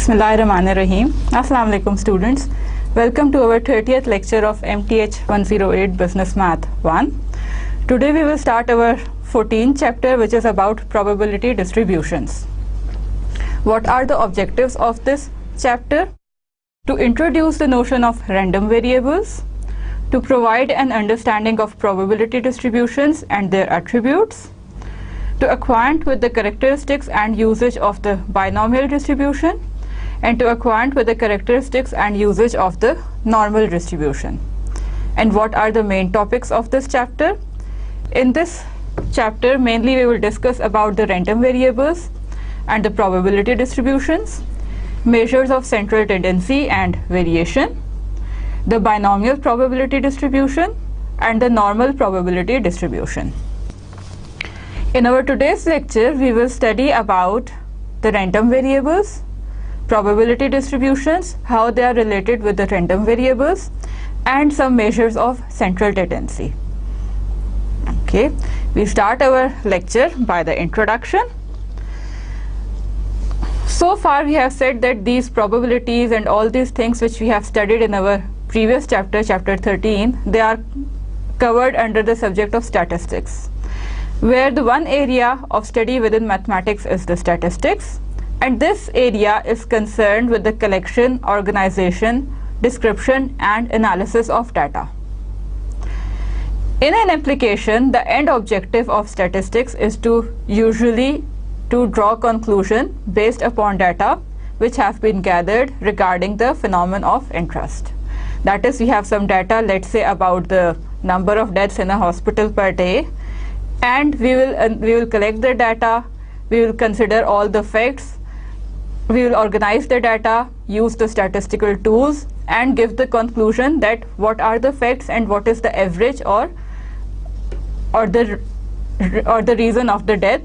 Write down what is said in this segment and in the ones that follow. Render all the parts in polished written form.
Bismillahirrahmanirrahim. Assalamu alaikum students. Welcome to our 30th lecture of MTH 108 Business Math 1. Today we will start our 14th chapter, which is about probability distributions. What are the objectives of this chapter? To introduce the notion of random variables, to provide an understanding of probability distributions and their attributes, to acquaint with the characteristics and usage of the binomial distribution, and to acquaint with the characteristics and usage of the normal distribution. And what are the main topics of this chapter? In this chapter, mainly we will discuss about the random variables and the probability distributions, measures of central tendency and variation, the binomial probability distribution, and the normal probability distribution. In our today's lecture, we will study about the random variables, probability distributions, how they are related with the random variables, and some measures of central tendency. Okay, we start our lecture by the introduction. So far we have said that these probabilities and all these things which we have studied in our previous chapter, chapter 13, they are covered under the subject of statistics, where the one area of study within mathematics is the statistics, and this area is concerned with the collection, organization, description and analysis of data. In an application, the end objective of statistics is usually to draw conclusion based upon data which have been gathered regarding the phenomenon of interest. That is, we have some data, let's say about the number of deaths in a hospital per day, and we will collect the data, we will consider all the facts, we will organize the data, use the statistical tools, and give the conclusion that what are the facts and what is the average or the reason of the death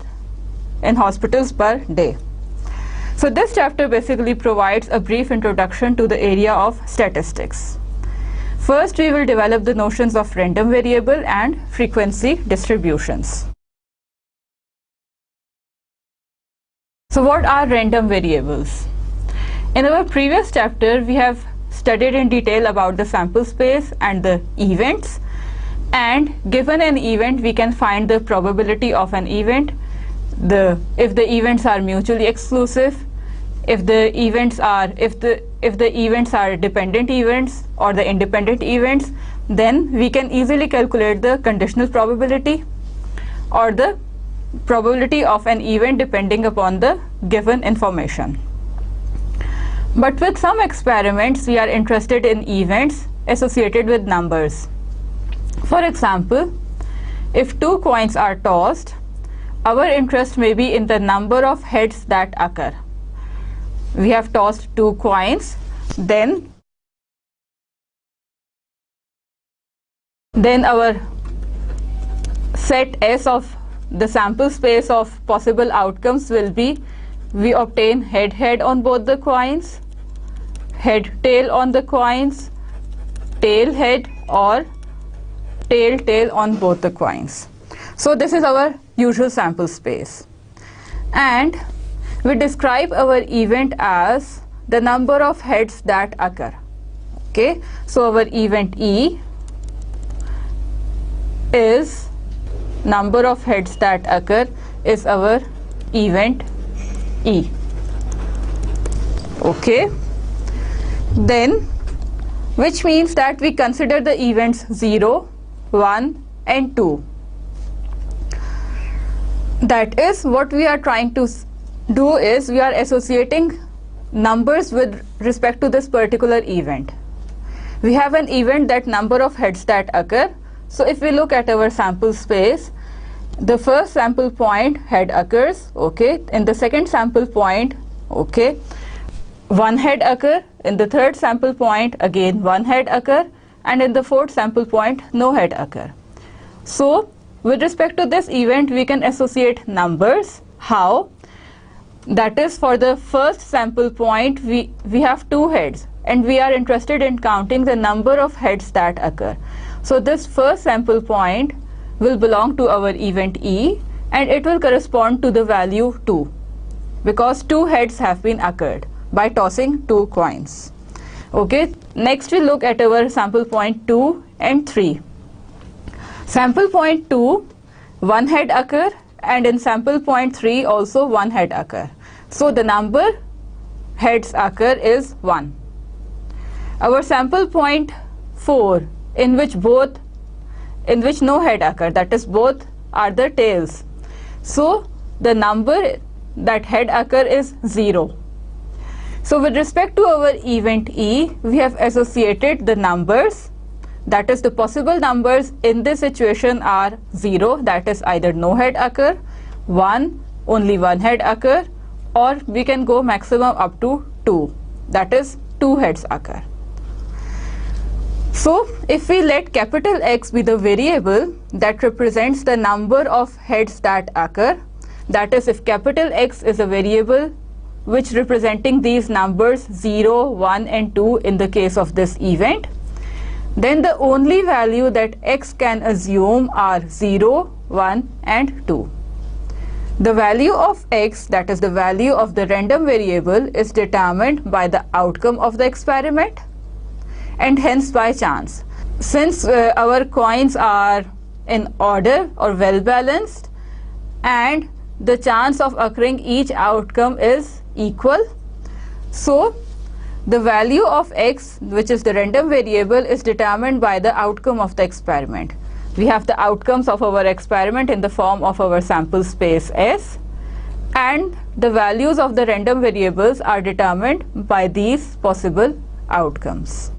in hospitals per day. So this chapter basically provides a brief introduction to the area of statistics. First, we will develop the notions of random variable and frequency distributions. So what are random variables? In our previous chapter, we have studied in detail about the sample space and the events, and given an event, we can find the probability of an event, if the events are mutually exclusive, if the events are dependent events or the independent events, then we can easily calculate the conditional probability or the probability of an event depending upon the given information. But with some experiments, we are interested in events associated with numbers. For example, if two coins are tossed, our interest may be in the number of heads that occur. We have tossed two coins, then our set S of the sample space of possible outcomes will be, we obtain head on both the coins, head tail on the coins, tail head, or tail on both the coins. So this is our usual sample space, and we describe our event as the number of heads that occur. Okay, so our event E is number of heads that occur is our event E. Okay, then which means that we consider the events 0, 1 and 2. That is, what we are trying to do is we are associating numbers with respect to this particular event. We have an event that number of heads that occur. So if we look at our sample space, the first sample point head occurs, okay, in the second sample point, okay, one head occur, in the third sample point again one head occur, and in the fourth sample point no head occur. So with respect to this event, we can associate numbers. How? That is, for the first sample point we have two heads, and we are interested in counting the number of heads that occur. So this first sample point will belong to our event E, and it will correspond to the value 2, because two heads have been occurred. by tossing 2 coins. Okay, next we look at our sample point 2 and 3. Sample point 2, 1 head occur, and in sample point 3 also 1 head occur. So the number heads occur is 1. Our sample point 4, in which no head occur, that is both are the tails. So the number that head occur is 0. So with respect to our event E, we have associated the numbers, that is the possible numbers in this situation are 0, that is either no head occur, 1, only 1 head occur, or we can go maximum up to 2, that is 2 heads occur. So if we let capital X be the variable that represents the number of heads that occur, that is if capital X is a variable which representing these numbers 0, 1 and 2 in the case of this event, then the only value that X can assume are 0, 1 and 2. The value of X, that is the value of the random variable, is determined by the outcome of the experiment and hence by chance. Since our coins are in order or well balanced and the chance of occurring each outcome is equal, so the value of X, which is the random variable, is determined by the outcome of the experiment. We have the outcomes of our experiment in the form of our sample space S, and the values of the random variables are determined by these possible outcomes.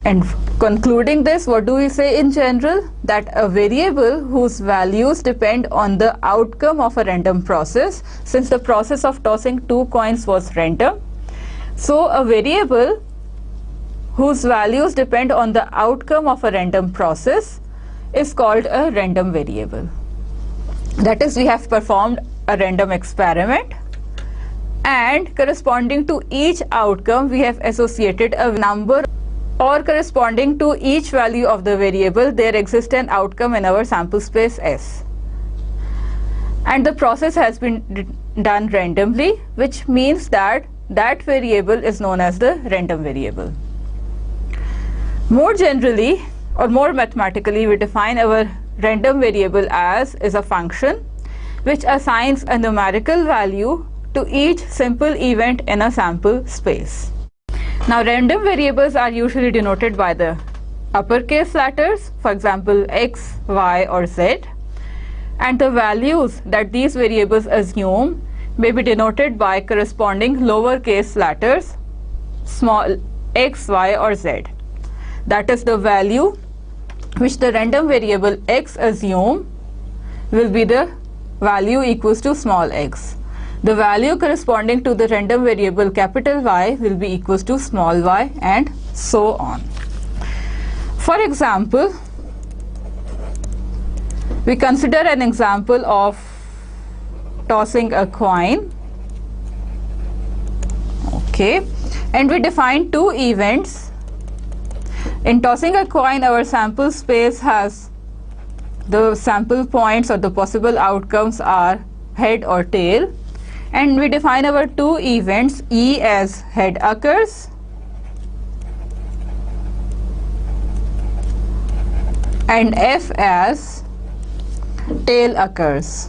And concluding this, what do we say in general? That a variable whose values depend on the outcome of a random process, since the process of tossing 2 coins was random, so a variable whose values depend on the outcome of a random process is called a random variable. That is, we have performed a random experiment, and corresponding to each outcome we have associated a number, or corresponding to each value of the variable there exists an outcome in our sample space S, and the process has been done randomly, which means that that variable is known as the random variable. More generally or more mathematically, we define our random variable as is a function which assigns a numerical value to each simple event in a sample space. Now random variables are usually denoted by the uppercase letters, for example X, Y or Z, and the values that these variables assume may be denoted by corresponding lowercase letters, small x, y or z. That is, the value which the random variable X assume will be the value equals to small x. The value corresponding to the random variable capital Y will be equals to small y, and so on. For example, we consider an example of tossing a coin, okay, and we define 2 events. In tossing a coin, our sample space has the sample points or the possible outcomes are head or tail, and we define our 2 events, E as head occurs and F as tail occurs.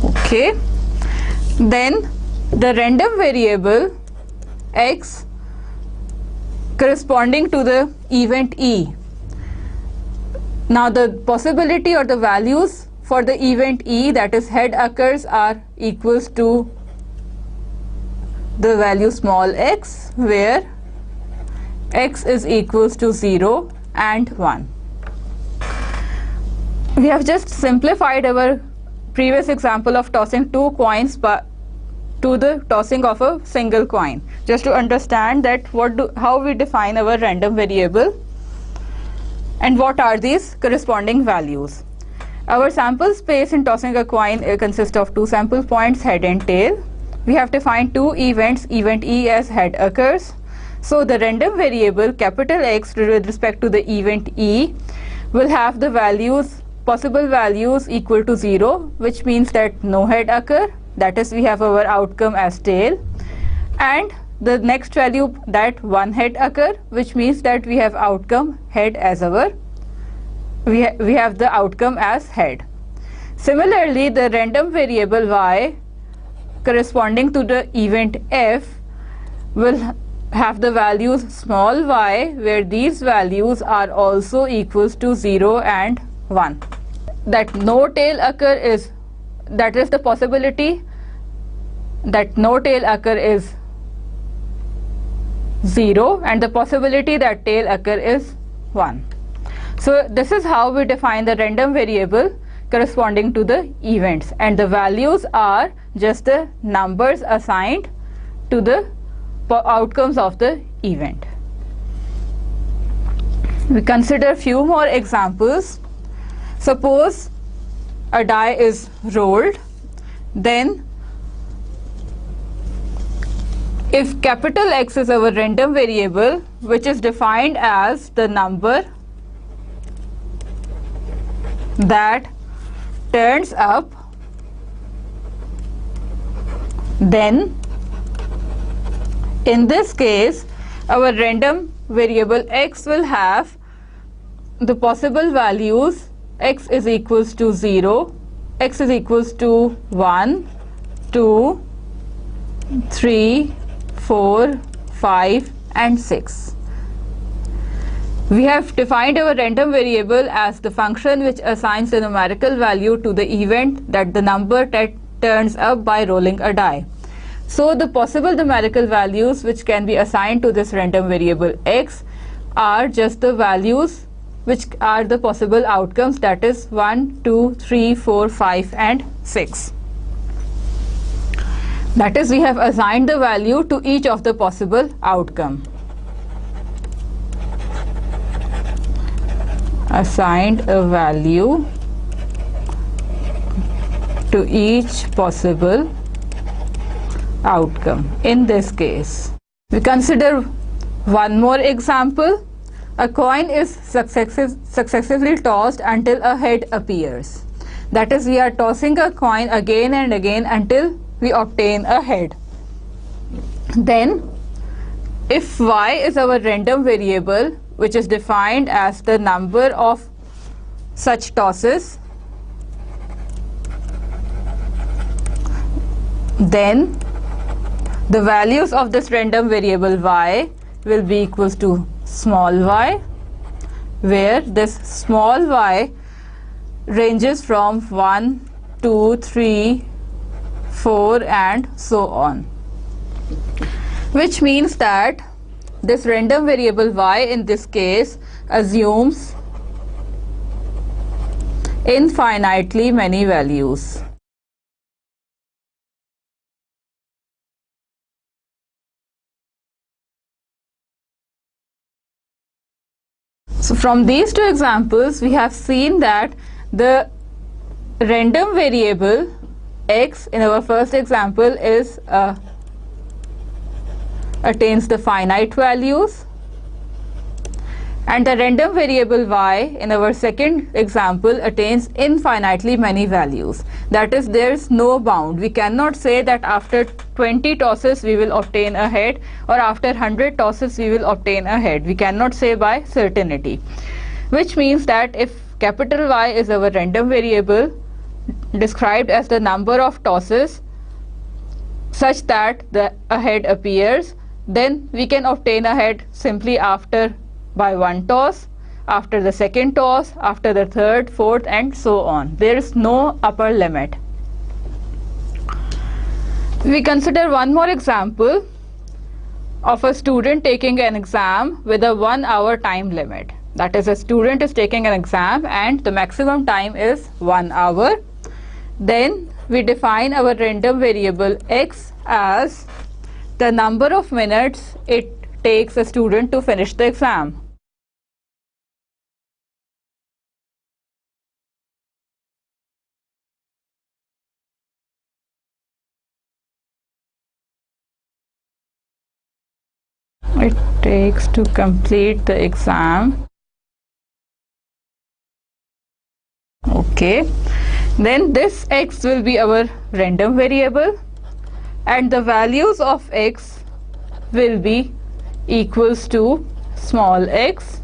Okay, then the random variable X corresponding to the event E. Now the possibility or the values for the event E, that is head occurs, are equals to the value small x, where x is equals to 0 and 1. We have just simplified our previous example of tossing 2 coins to the tossing of a single coin, just to understand that how we define our random variable and what are these corresponding values. Our sample space in tossing a coin consists of 2 sample points, head and tail. We have defined 2 events, event E as head occurs. So the random variable capital X with respect to the event E will have the values possible values equal to 0, which means that no head occur, that is we have our outcome as tail, and the next value that one head occur, which means that we have outcome head as our we have the outcome as head. Similarly, the random variable y corresponding to the event f will have the values small y, where these values are also equals to 0 and 1. That no tail occur is, that is the possibility that no tail occur is 0, and the possibility that tail occur is 1. So this is how we define the random variable corresponding to the events, and the values are just the numbers assigned to the outcomes of the event. We consider few more examples. Suppose a die is rolled, then if capital X is our random variable, which is defined as the number that turns up, then in this case our random variable X will have the possible values X is equals to 0, X is equals to 1, 2, 3, 4, 5 and 6. We have defined our random variable as the function which assigns the numerical value to the event that the number that turns up by rolling a die. So the possible numerical values which can be assigned to this random variable X are just the values which are the possible outcomes, that is 1, 2, 3, 4, 5 and 6. That is, we have assigned the value to each of the possible outcome. Assigned a value to each possible outcome. In this case, we consider one more example. A coin is successively tossed until a head appears. That is, we are tossing a coin again and again until we obtain a head. Then, if y is our random variable, which is defined as the number of such tosses, then the values of this random variable y will be equals to small y, where this small y ranges from 1, 2, 3, 4 and so on, which means that this random variable y in this case assumes infinitely many values. So from these two examples, we have seen that the random variable X in our first example is attains the finite values, and the random variable y in our second example attains infinitely many values. That is, there is no bound. We cannot say that after 20 tosses we will obtain a head, or after 100 tosses we will obtain a head. We cannot say by certainty, which means that if capital Y is our random variable described as the number of tosses such that a head appears, then we can obtain a head simply after by one toss, after the second toss, after the third, fourth and so on. There is no upper limit. We consider one more example of a student taking an exam with a 1 hour time limit. That is, a student is taking an exam and the maximum time is 1 hour. Then we define our random variable X as the number of minutes it takes a student to finish the exam. It takes to complete the exam Okay, then this x will be our random variable, and the values of x will be equals to small x,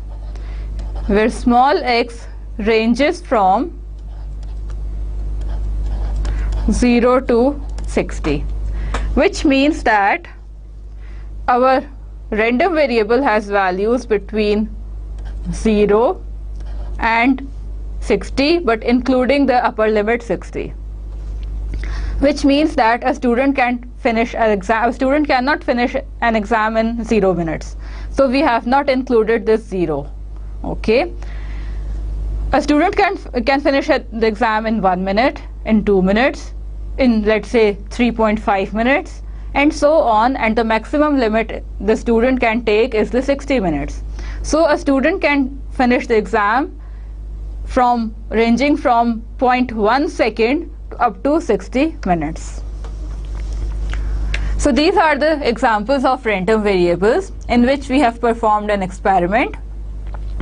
where small x ranges from 0 to 60, which means that our random variable has values between 0 and 60, but including the upper limit 60, which means that a student cannot finish an exam in 0 minutes. So we have not included this 0. Okay, a student can finish the exam in 1 minute, in 2 minutes, in let's say 3.5 minutes, and so on, and the maximum limit the student can take is the 60 minutes. So a student can finish the exam ranging from 0.1 second up to 60 minutes. So these are the examples of random variables in which we have performed an experiment,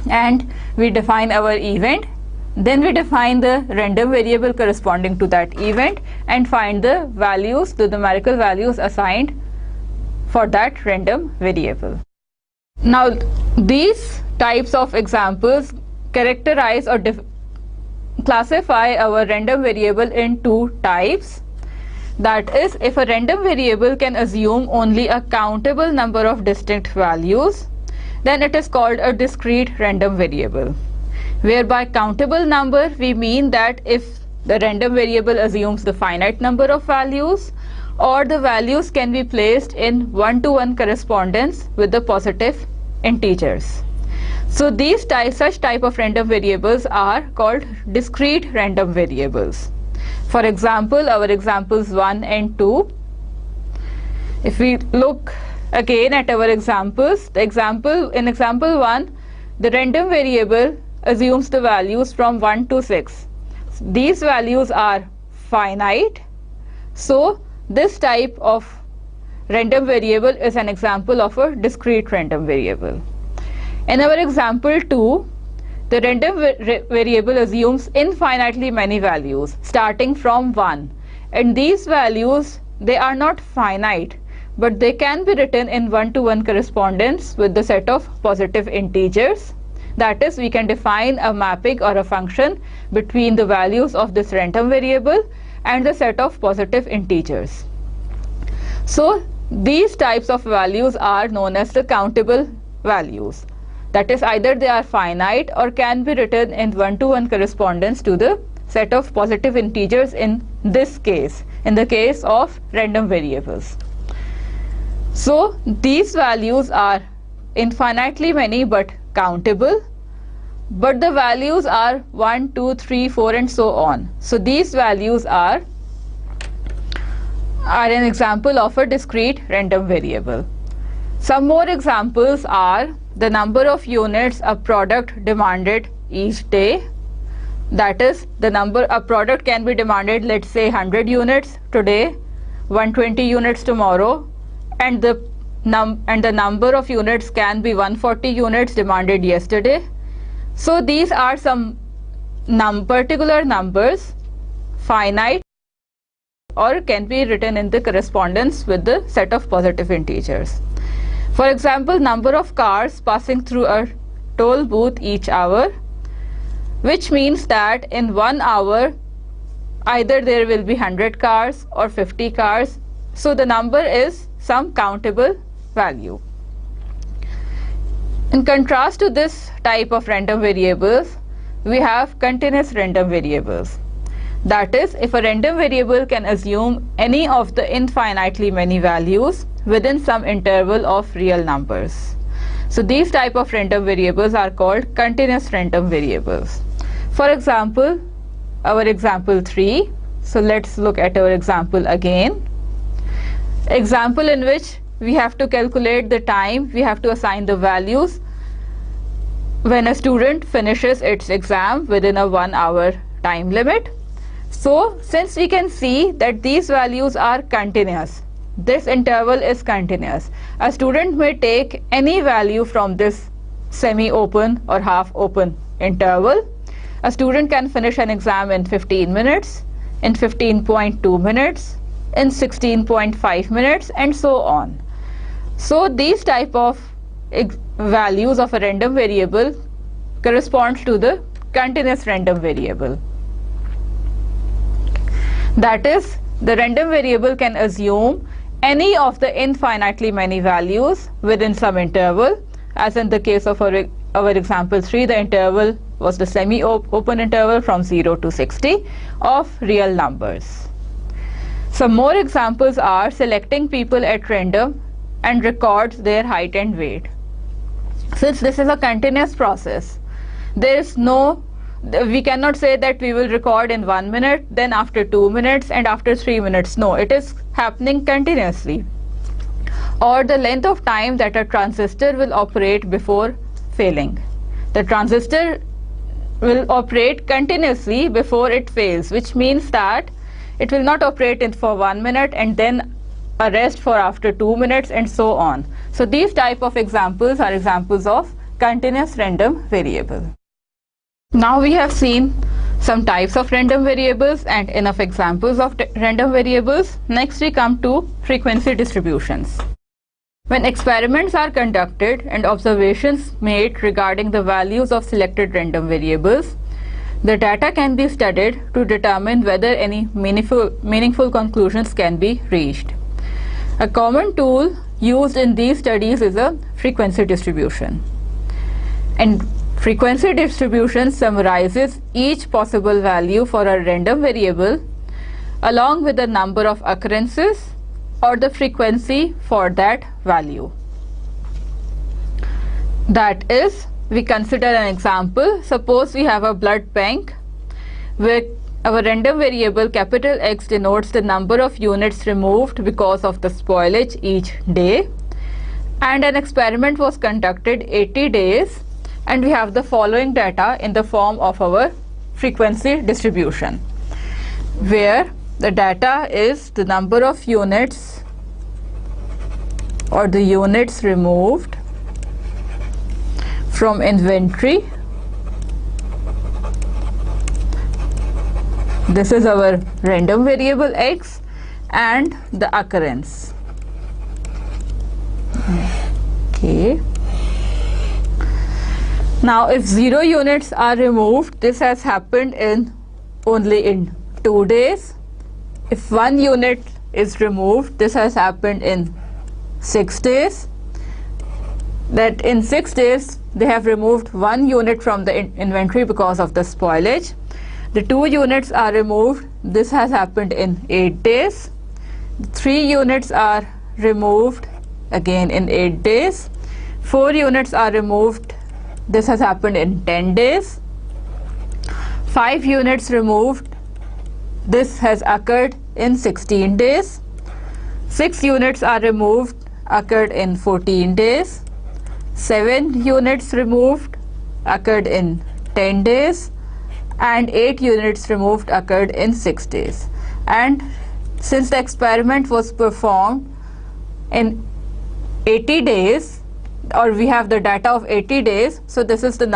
and we define our event, then we define the random variable corresponding to that event and find the values, the numerical values assigned for that random variable. Now these types of examples characterize or classify our random variable in two types. That is, if a random variable can assume only a countable number of distinct values, then it is called a discrete random variable. Where by countable number we mean that if the random variable assumes the finite number of values, or the values can be placed in one-to-one correspondence with the positive integers. So these such type of random variables are called discrete random variables. For example, our examples 1 and 2. If we look again at our examples, in example 1, the random variable assumes the values from 1 to 6. These values are finite, so this type of random variable is an example of a discrete random variable. In our example 2, the random variable assumes infinitely many values starting from 1, and these values, they are not finite, but they can be written in one-to-one correspondence with the set of positive integers. That is, we can define a mapping or a function between the values of this random variable and the set of positive integers. So these types of values are known as the countable values. That is, either they are finite or can be written in one-to-one correspondence to the set of positive integers in this case, in the case of random variables. So these values are infinitely many but countable, but the values are 1, 2, 3, 4 and so on. So these values are an example of a discrete random variable. Some more examples are the number of units a product demanded each day. That is, a product can be demanded, let's say 100 units today, 120 units tomorrow, and the number of units can be 140 units demanded yesterday. So these are some particular numbers, finite, or can be written in the correspondence with the set of positive integers. For example, number of cars passing through a toll booth each hour, which means that in 1 hour either there will be 100 cars or 50 cars. So the number is some countable value. In contrast to this type of random variables, we have continuous random variables. That is, if a random variable can assume any of the infinitely many values within some interval of real numbers. So these type of random variables are called continuous random variables. For example, our example 3. So let's look at our example again. Example in which we have to calculate the time, we have to assign the values when a student finishes its exam within a 1 hour time limit. So since we can see that these values are continuous, this interval is continuous, a student may take any value from this semi-open or half-open interval, A student can finish an exam in 15 minutes, in 15.2 minutes, in 16.5 minutes, and so on. So these type of values of a random variable corresponds to the continuous random variable. That is, the random variable can assume any of the infinitely many values within some interval, as in the case of our example 3, the interval was the semi-open interval from 0 to 60 of real numbers. Some more examples are selecting people at random and records their height and weight. Since this is a continuous process, we cannot say that we will record in 1 minute, then after 2 minutes, and after 3 minutes. No, it is happening continuously. Or the length of time that a transistor will operate before failing. The transistor will operate continuously before it fails, which means that it will not operate for 1 minute and then a rest for after 2 minutes and so on. So these type of examples are examples of continuous random variable. Now we have seen some types of random variables and enough examples of random variables. Next we come to frequency distributions. When experiments are conducted and observations made regarding the values of selected random variables, the data can be studied to determine whether any meaningful conclusions can be reached. A common tool used in these studies is a frequency distribution. And frequency distribution summarizes each possible value for a random variable along with the number of occurrences or the frequency for that value. That is, we consider an example. Suppose we have a blood bank where our random variable capital X denotes the number of units removed because of the spoilage each day, and an experiment was conducted 80 days, and we have the following data in the form of our frequency distribution, where the data is the number of units or the units removed from inventory. This is our random variable X, and the occurrence. Okay. Now if 0 units are removed, this has happened only in 2 days. If 1 unit is removed, this has happened in 6 days. That in 6 days they have removed 1 unit from the inventory because of the spoilage. The 2 units are removed, this has happened in 8 days. 3 units are removed again in 8 days. 4 units are removed, this has happened in 10 days. 5 units removed, this has occurred in 16 days. 6 units are removed, occurred in 14 days. 7 units removed, occurred in 10 days. And 8 units removed occurred in 6 days. And since the experiment was performed in 80 days, or we have the data of 80 days, so this is the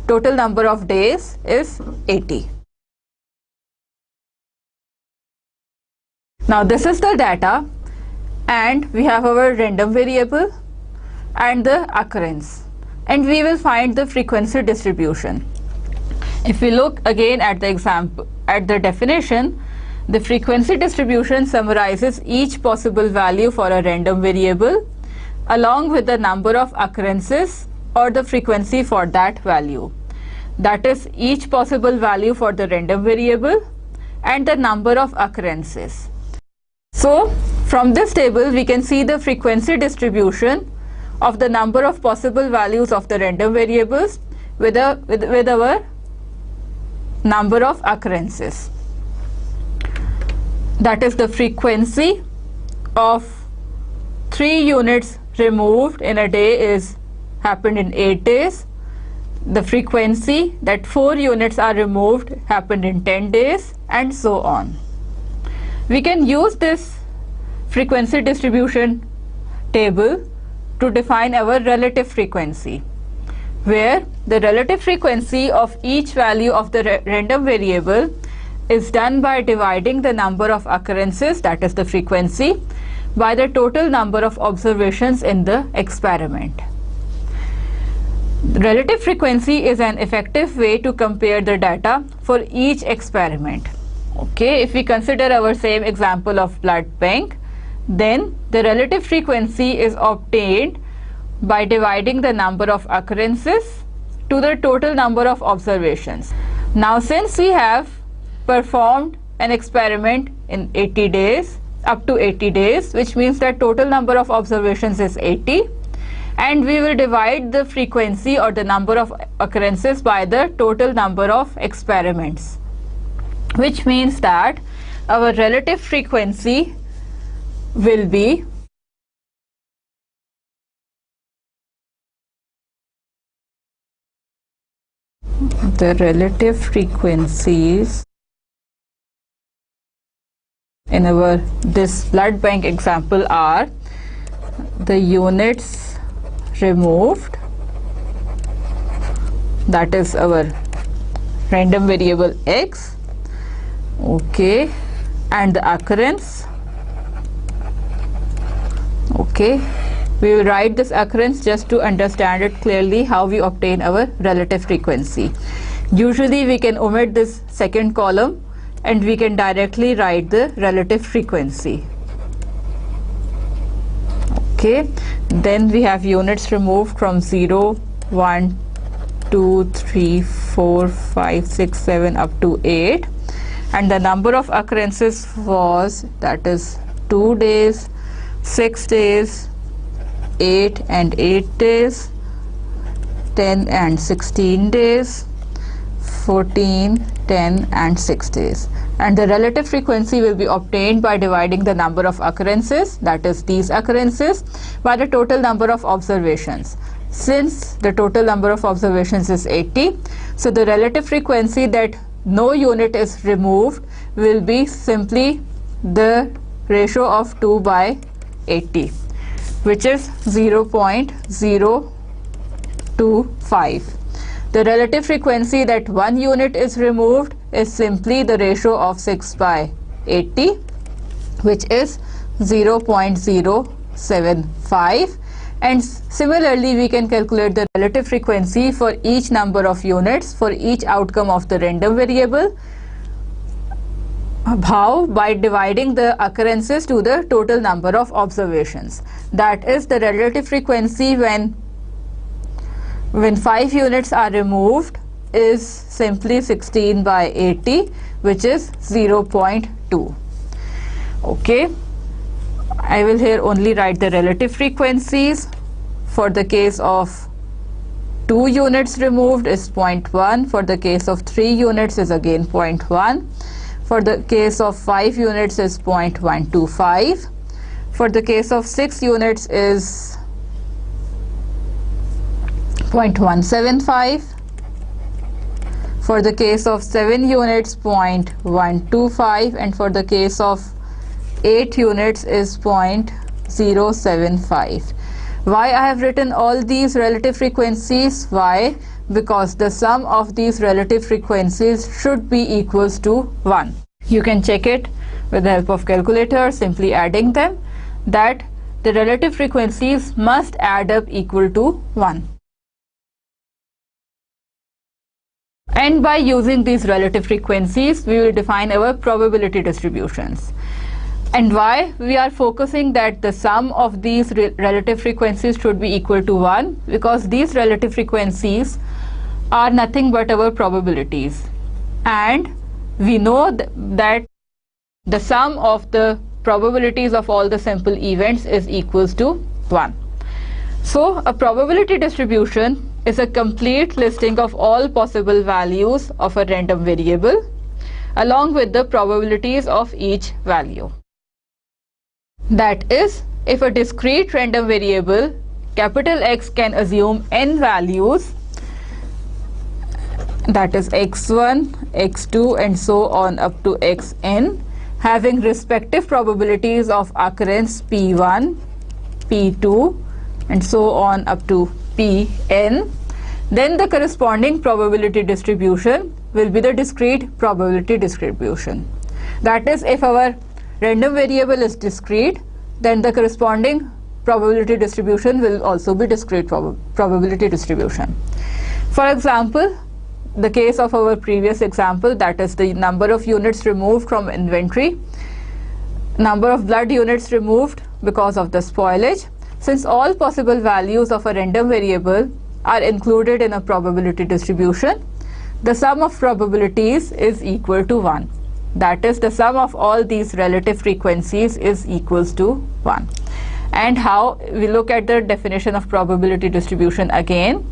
total number of days is 80. Now this is the data, and we have our random variable and the occurrence, and we will find the frequency distribution. If we look again at the example, at the definition, the frequency distribution summarizes each possible value for a random variable along with the number of occurrences or the frequency for that value. That is, each possible value for the random variable and the number of occurrences. So from this table we can see the frequency distribution of the number of possible values of the random variables with our number of occurrences. That is, the frequency of 3 units removed in a day is happened in 8 days. The frequency that 4 units are removed happened in 10 days, and so on. We can use this frequency distribution table to define our relative frequency. where the relative frequency of each value of the random variable is done by dividing the number of occurrences, that is the frequency, by the total number of observations in the experiment. Relative frequency is an effective way to compare the data for each experiment. Okay, if we consider our same example of blood bank, then the relative frequency is obtained by dividing the number of occurrences to the total number of observations. Now, since we have performed an experiment in 80 days, up to 80 days, which means that total number of observations is 80, and we will divide the frequency or the number of occurrences by the total number of experiments, which means that our relative frequency will be the relative frequencies in our this blood bank example are the units removed, that is our random variable x, okay, and the occurrence. Okay, we will write this occurrence just to understand it clearly how we obtain our relative frequency. Usually we can omit this second column and we can directly write the relative frequency. Okay, then we have units removed from 0, 1, 2, 3, 4, 5, 6, 7 up to 8, and the number of occurrences was, that is 2 days, 6 days, 8 and 8 days, 10 and 16 days, 14, 10 and 6 days. And the relative frequency will be obtained by dividing the number of occurrences, that is these occurrences, by the total number of observations. Since the total number of observations is 80, so the relative frequency that no unit is removed will be simply the ratio of 2 by 80, which is 0.025. The relative frequency that one unit is removed is simply the ratio of 6 by 80, which is 0.075. And similarly, we can calculate the relative frequency for each number of units for each outcome of the random variable. How? By dividing the occurrences to the total number of observations. That is, the relative frequency when 5 units are removed is simply 16 by 80, which is 0.2. Okay, I will here only write the relative frequencies. For the case of 2 units removed is 0.1, for the case of 3 units is again 0.1, for the case of 5 units is 0.125, for the case of 6 units is 0.175, for the case of 7 units 0.125, and for the case of 8 units is 0.075. Why I have written all these relative frequencies? Why? Because the sum of these relative frequencies should be equals to 1. You can check it with the help of calculator, simply adding them, that the relative frequencies must add up equal to 1. And by using these relative frequencies, we will define our probability distributions. And why we are focusing that the sum of these relative frequencies should be equal to 1? Because these relative frequencies are nothing but our probabilities. And we know that the sum of the probabilities of all the simple events is equals to 1. So a probability distribution is a complete listing of all possible values of a random variable along with the probabilities of each value. That is, if a discrete random variable capital X can assume n values, that is x1, x2 and so on up to xn, having respective probabilities of occurrence p1, p2 and so on up to pn, then the corresponding probability distribution will be the discrete probability distribution. That is, if our random variable is discrete, then the corresponding probability distribution will also be discrete probability distribution. For example, the case of our previous example, that is the number of units removed from inventory, number of blood units removed because of the spoilage. Since all possible values of a random variable are included in a probability distribution, the sum of probabilities is equal to 1. That is, the sum of all these relative frequencies is equals to 1. And how we look at the definition of probability distribution again,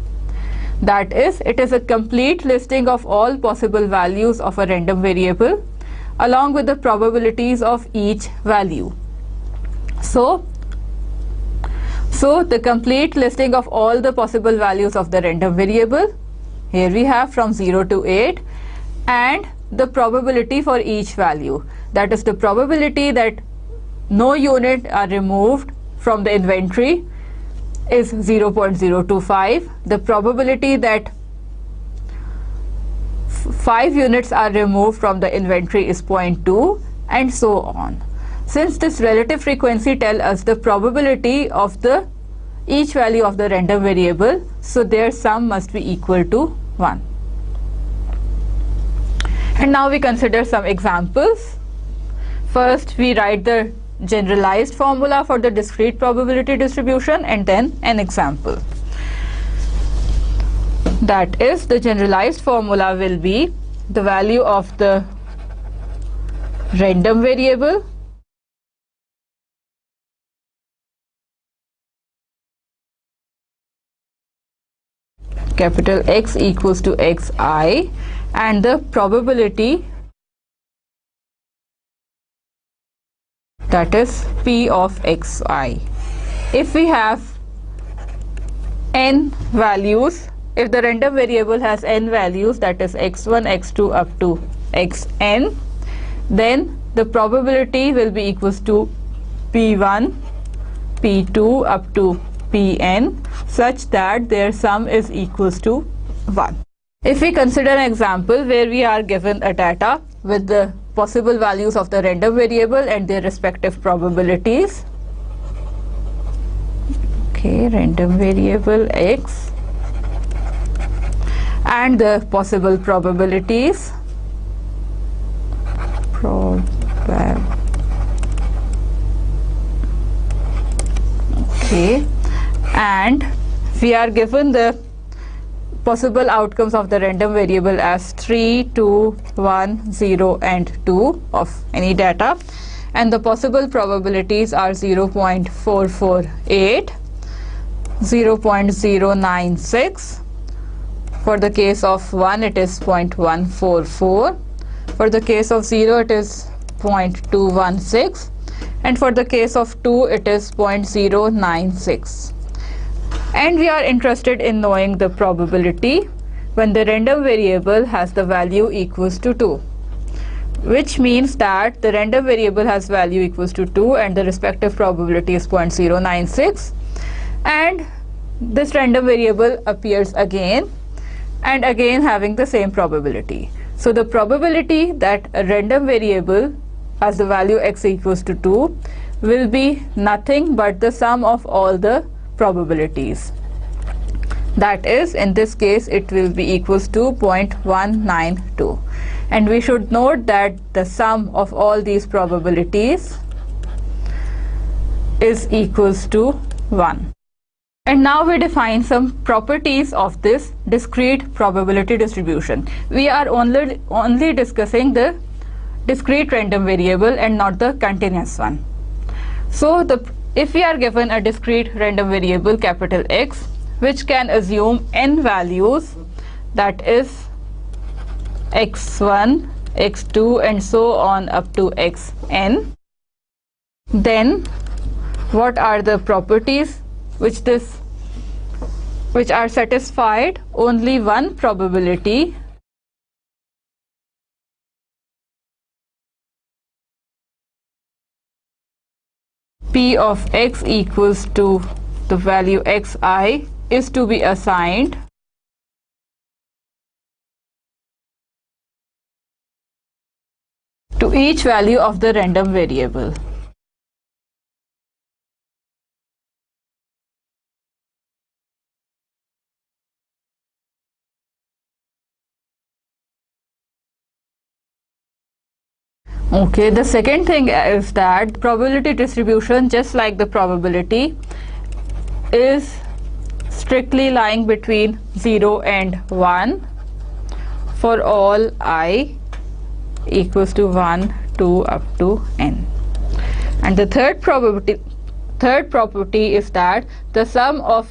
that is, it is a complete listing of all possible values of a random variable along with the probabilities of each value. So the complete listing of all the possible values of the random variable, here we have from 0 to 8, and the probability for each value. That is the probability that no unit are removed from the inventory is 0.025. The probability that 5 units are removed from the inventory is 0.2, and so on. Since this relative frequency tells us the probability of the each value of the random variable, so their sum must be equal to 1. And now we consider some examples. First, we write the generalized formula for the discrete probability distribution and then an example. That is, the generalized formula will be the value of the random variable capital X equals to xi, and the probability, that is P of xi. If we have n values, if the random variable has n values, that is x1, x2 up to xn, then the probability will be equals to P1, P2 up to Pn, such that their sum is equals to 1. If we consider an example where we are given a data with the possible values of the random variable and their respective probabilities, okay, random variable x and the possible probabilities, okay, and we are given the possible outcomes of the random variable as 3, 2, 1, 0 and 2 of any data, and the possible probabilities are 0.448, 0.096, for the case of 1 it is 0.144, for the case of 0 it is 0.216, and for the case of 2 it is 0.096. And we are interested in knowing the probability when the random variable has the value equals to 2, which means that the random variable has value equals to 2 and the respective probability is 0.096, and this random variable appears again and again having the same probability. So the probability that a random variable has the value x equals to 2 will be nothing but the sum of all the probabilities. That is, in this case it will be equals to 0.192, and we should note that the sum of all these probabilities is equals to 1. And now we define some properties of this discrete probability distribution. We are only discussing the discrete random variable and not the continuous one. So if we are given a discrete random variable capital X, which can assume n values, that is x1, x2 and so on up to xn, then what are the properties which are satisfied? Only one probability P of x equals to the value xi is to be assigned to each value of the random variable. Okay, the second thing is that probability distribution, just like the probability, is strictly lying between 0 and 1 for all I equals to 1, 2 up to n. And the third property is that the sum of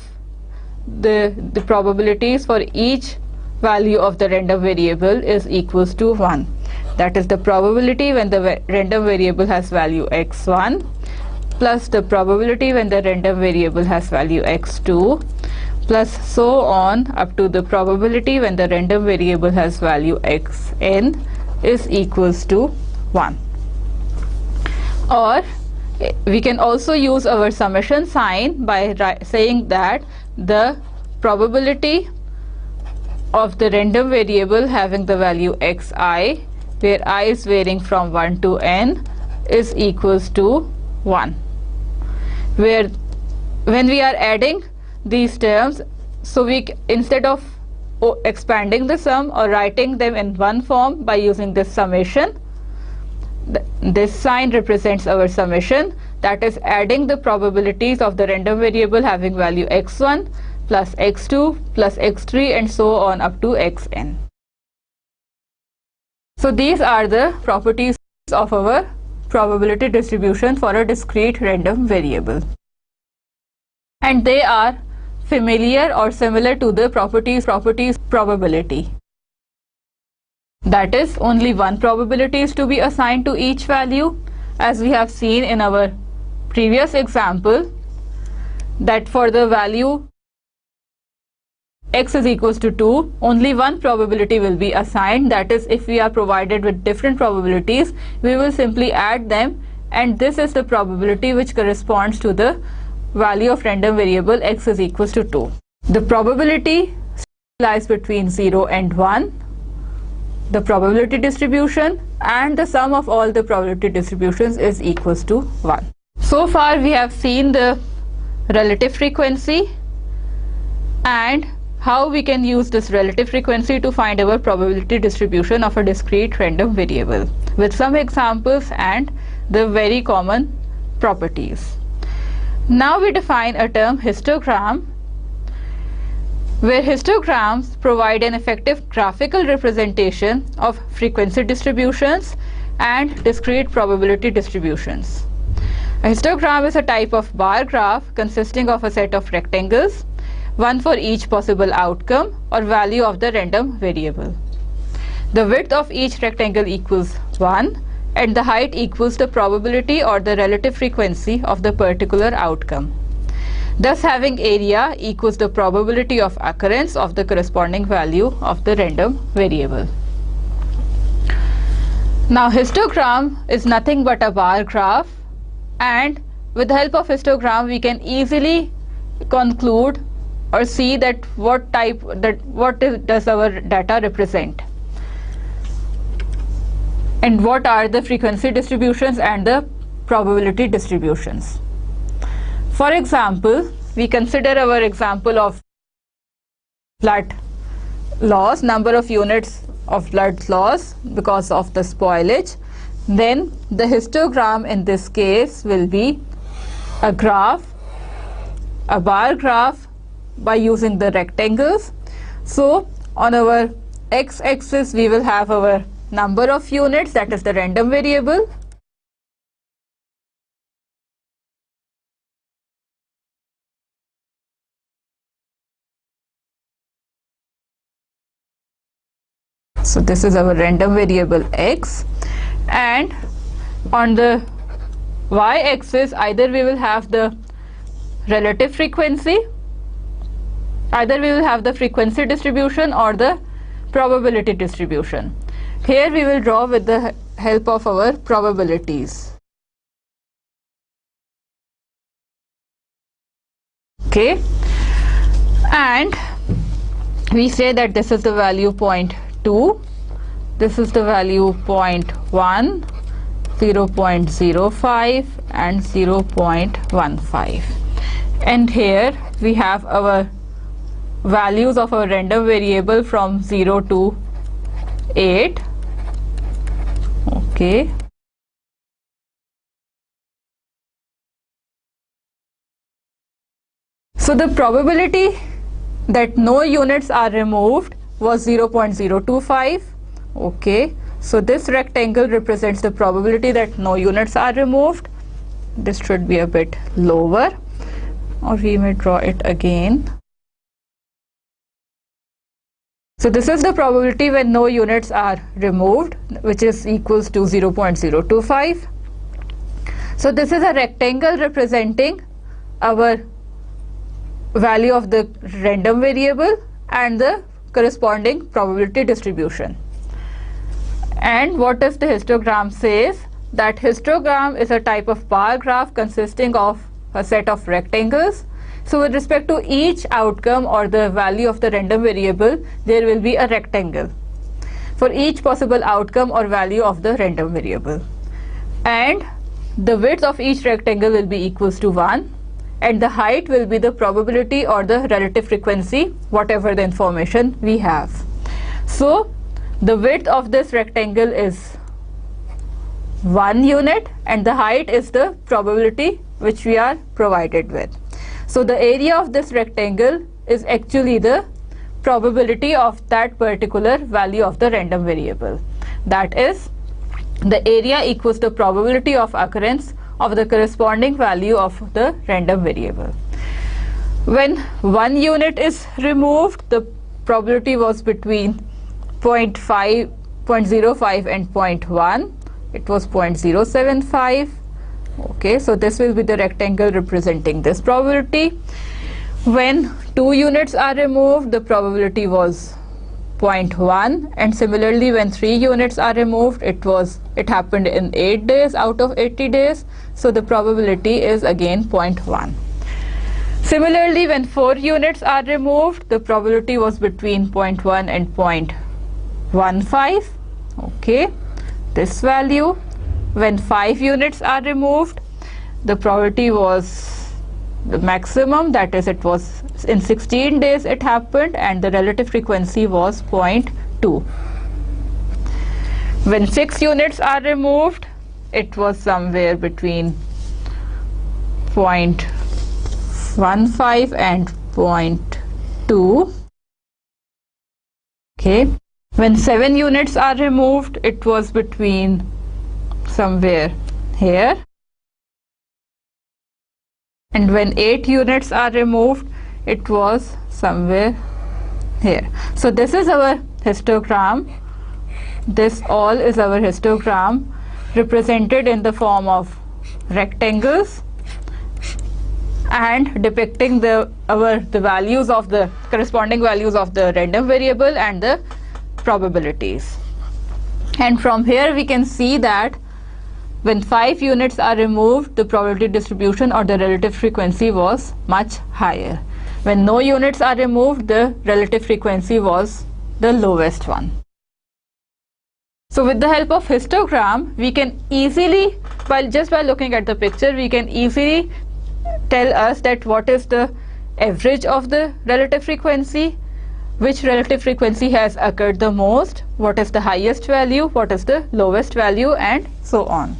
the probabilities for each value of the random variable is equals to 1. That is the probability when the random variable has value x1 plus the probability when the random variable has value x2 plus so on up to the probability when the random variable has value xn is equals to 1. Or we can also use our summation sign by saying that the probability of the random variable having the value xi, where I is varying from 1 to n, is equals to 1. Where when we are adding these terms, so we instead of expanding the sum or writing them in one form by using this summation, this sign represents our summation, that is adding the probabilities of the random variable having value x1 plus x2 plus x3 and so on up to xn. So these are the properties of our probability distribution for a discrete random variable, and they are familiar or similar to the properties probability. That is, only one probability is to be assigned to each value, as we have seen in our previous example, that for the value x is equals to 2, only one probability will be assigned. That is, if we are provided with different probabilities, we will simply add them, and this is the probability which corresponds to the value of random variable x is equals to 2. The probability lies between 0 and 1, the probability distribution, and the sum of all the probability distributions is equals to 1. So far we have seen the relative frequency and how we can use this relative frequency to find our probability distribution of a discrete random variable, with some examples and the very common properties. Now we define a term histogram, where histograms provide an effective graphical representation of frequency distributions and discrete probability distributions. A histogram is a type of bar graph consisting of a set of rectangles, one for each possible outcome or value of the random variable. The width of each rectangle equals 1 and the height equals the probability or the relative frequency of the particular outcome. Thus, having area equals the probability of occurrence of the corresponding value of the random variable. Now, histogram is nothing but a bar graph, and with the help of histogram we can easily conclude or see that what does our data represent and what are the frequency distributions and the probability distributions. For example, we consider our example of blood loss, number of units of blood loss because of the spoilage. Then the histogram in this case will be a graph, a bar graph by using the rectangles. So on our x-axis we will have our number of units, that is the random variable. So this is our random variable x, and on the y-axis either we will have the relative frequency, either we will have the frequency distribution or the probability distribution. Here we will draw with the help of our probabilities. Okay, and we say that this is the value 0.2, this is the value 0.1, 0.05 and 0.15, and here we have our values of our random variable from 0 to 8. Okay. So the probability that no units are removed was 0.025. Okay, so this rectangle represents the probability that no units are removed. This should be a bit lower, or we may draw it again. So this is the probability when no units are removed, which is equals to 0.025. So this is a rectangle representing our value of the random variable and the corresponding probability distribution. And what does the histogram says? That histogram is a type of bar graph consisting of a set of rectangles. So with respect to each outcome or the value of the random variable, there will be a rectangle for each possible outcome or value of the random variable, and the width of each rectangle will be equals to 1, and the height will be the probability or the relative frequency, whatever the information we have. So the width of this rectangle is 1 unit and the height is the probability which we are provided with. So the area of this rectangle is actually the probability of that particular value of the random variable. That is, the area equals the probability of occurrence of the corresponding value of the random variable. When 1 unit is removed, the probability was between 0.05 and 0.1. It was 0.075. Okay, so this will be the rectangle representing this probability. When 2 units are removed, the probability was 0.1, and similarly when 3 units are removed, it happened in 8 days out of 80 days, so the probability is again 0.1. Similarly, when 4 units are removed, the probability was between 0.1 and 0.15. Okay, this value. When 5 units are removed, the probability was the maximum, that is, it was in 16 days it happened, and the relative frequency was 0.2. When 6 units are removed, it was somewhere between 0.15 and 0.2. Okay. When 7 units are removed, it was between somewhere here. And when 8 units are removed, it was somewhere here. So this is our histogram. This all is our histogram represented in the form of rectangles and depicting the values of the corresponding values of the random variable and the probabilities. And from here we can see that when 5 units are removed, the probability distribution or the relative frequency was much higher. When no units are removed, the relative frequency was the lowest one. So with the help of histogram, we can easily, by looking at the picture, we can easily tell us that what is the average of the relative frequency, which relative frequency has occurred the most, what is the highest value, what is the lowest value, and so on.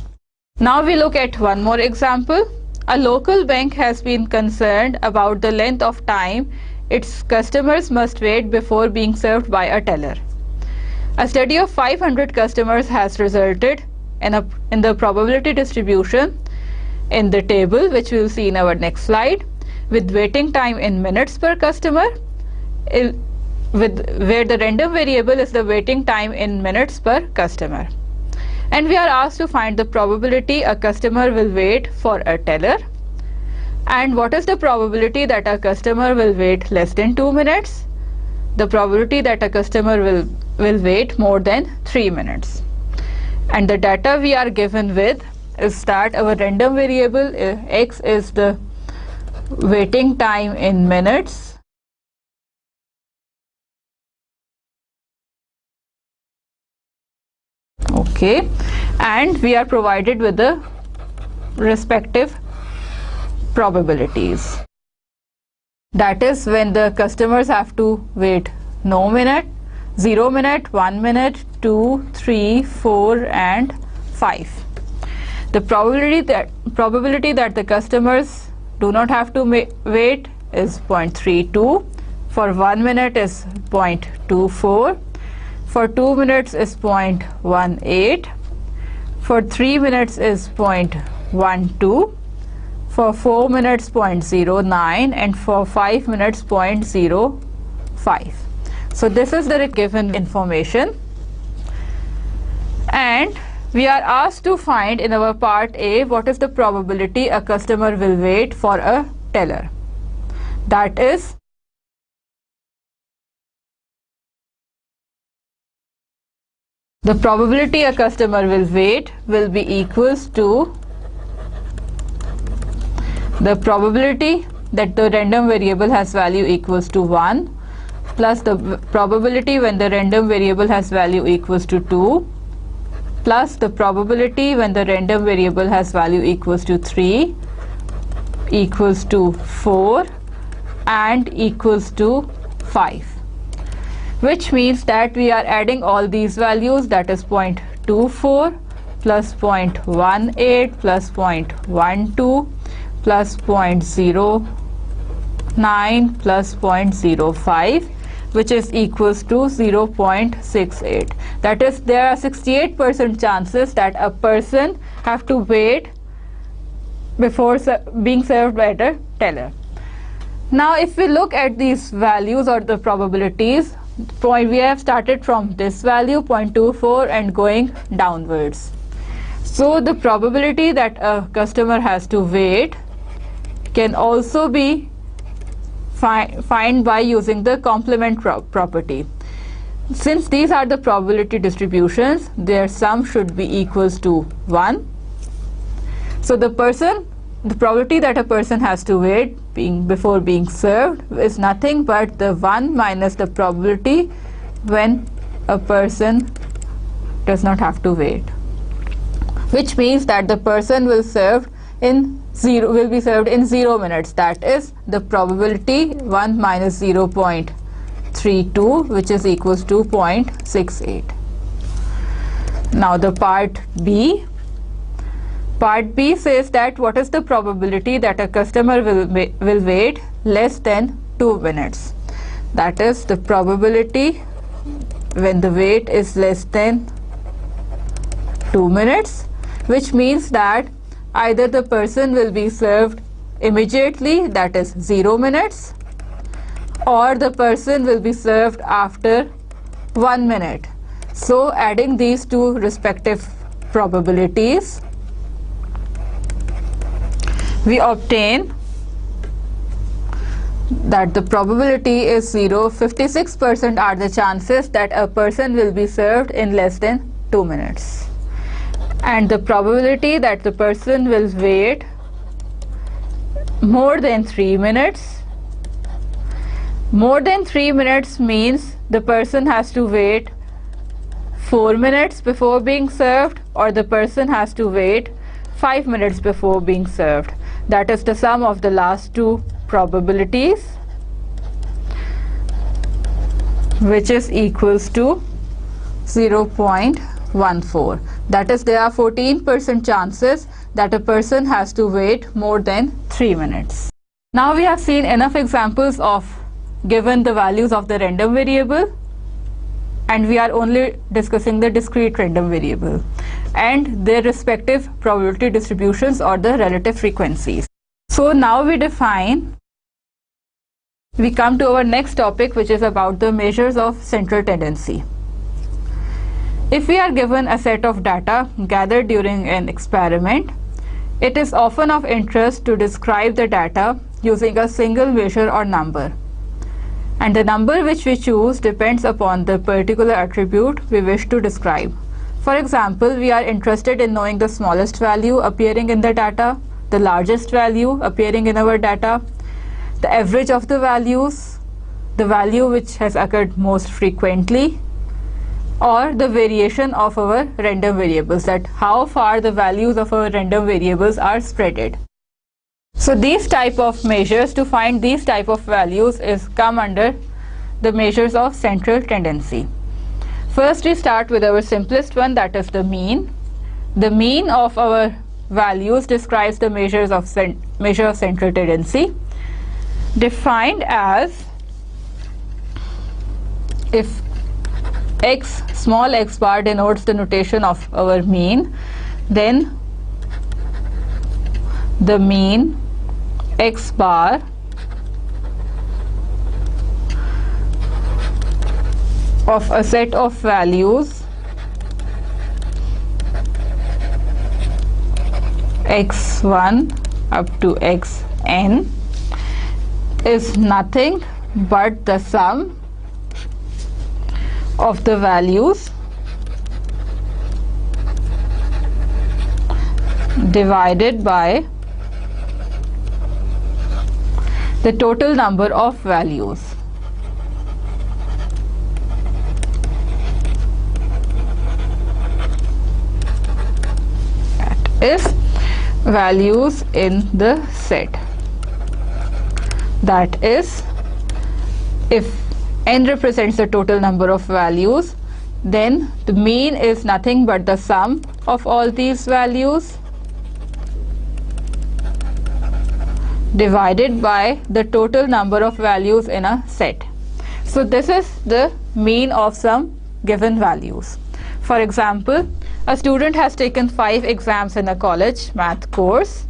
Now we look at one more example. A local bank has been concerned about the length of time its customers must wait before being served by a teller. A study of 500 customers has resulted in the probability distribution in the table, which we will see in our next slide, with waiting time in minutes per customer, where the random variable is the waiting time in minutes per customer. And we are asked to find the probability a customer will wait for a teller, and what is the probability that a customer will wait less than 2 minutes, the probability that a customer will wait more than 3 minutes. And the data we are given with is that our random variable x is the waiting time in minutes, Okay, and we are provided with the respective probabilities. That is when the customers have to wait no minute, 0 minute, 1 minute, 2, 3, 4 and 5. The probability that the customers do not have to wait is 0.32. For 1 minute is 0.24. For 2 minutes is 0.18. For 3 minutes is 0.12. For 4 minutes 0.09 and for 5 minutes 0.05. So this is the given information, and we are asked to find in our part A what is the probability a customer will wait for a teller. That is, the probability a customer will wait will be equals to the probability that the random variable has value equals to 1 plus the probability when the random variable has value equals to 2 plus the probability when the random variable has value equals to 3 equals to 4 and equals to 5, which means that we are adding all these values, that is 0.24 plus 0.18 plus 0.12 plus 0.09 plus 0.05, which is equals to 0.68. That is, there are 68% chances that a person have to wait before being served by a teller. Now if we look at these values or the probabilities, we have started from this value 0.24 and going downwards. So the probability that a customer has to wait can also be find by using the complement property. Since these are the probability distributions, their sum should be equals to 1. So the probability that a person has to wait before being served is nothing but the 1 minus the probability when a person does not have to wait, which means that the person will be served in 0 minutes. That is the probability 1 minus 0.32, which is equals to 0.68. Now the part B says that what is the probability that a customer will wait less than 2 minutes. That is the probability when the wait is less than 2 minutes, which means that either the person will be served immediately, that is 0 minutes, or the person will be served after 1 minute. So adding these two respective probabilities, we obtain that the probability is 0. 56% are the chances that a person will be served in less than 2 minutes. And the probability that the person will wait more than 3 minutes. More than 3 minutes means the person has to wait 4 minutes before being served, or the person has to wait 5 minutes before being served. That is the sum of the last two probabilities, which is equals to 0.14. That is, there are 14% chances that a person has to wait more than 3 minutes. Now we have seen enough examples of given the values of the random variable, and we are only discussing the discrete random variable and their respective probability distributions or the relative frequencies. So now we come to our next topic, which is about the measures of central tendency. If we are given a set of data gathered during an experiment, it is often of interest to describe the data using a single measure or number. And the number which we choose depends upon the particular attribute we wish to describe. For example, we are interested in knowing the smallest value appearing in the data, the largest value appearing in our data, the average of the values, the value which has occurred most frequently, or the variation of our random variables, that how far the values of our random variables are spreaded. So these type of measures, to find these type of values, is come under the measures of central tendency. First we start with our simplest one, that is the mean. The mean of our values describes the measure of central tendency, defined as if x, small x bar, denotes the notation of our mean, then the mean x bar of a set of values x1 up to xn is nothing but the sum of the values divided by the total number of values. That is values in the set. That is, if n represents the total number of values, then the mean is nothing but the sum of all these values divided by the total number of values in a set. So this is the mean of some given values. For example, a student has taken 5 exams in a college math course,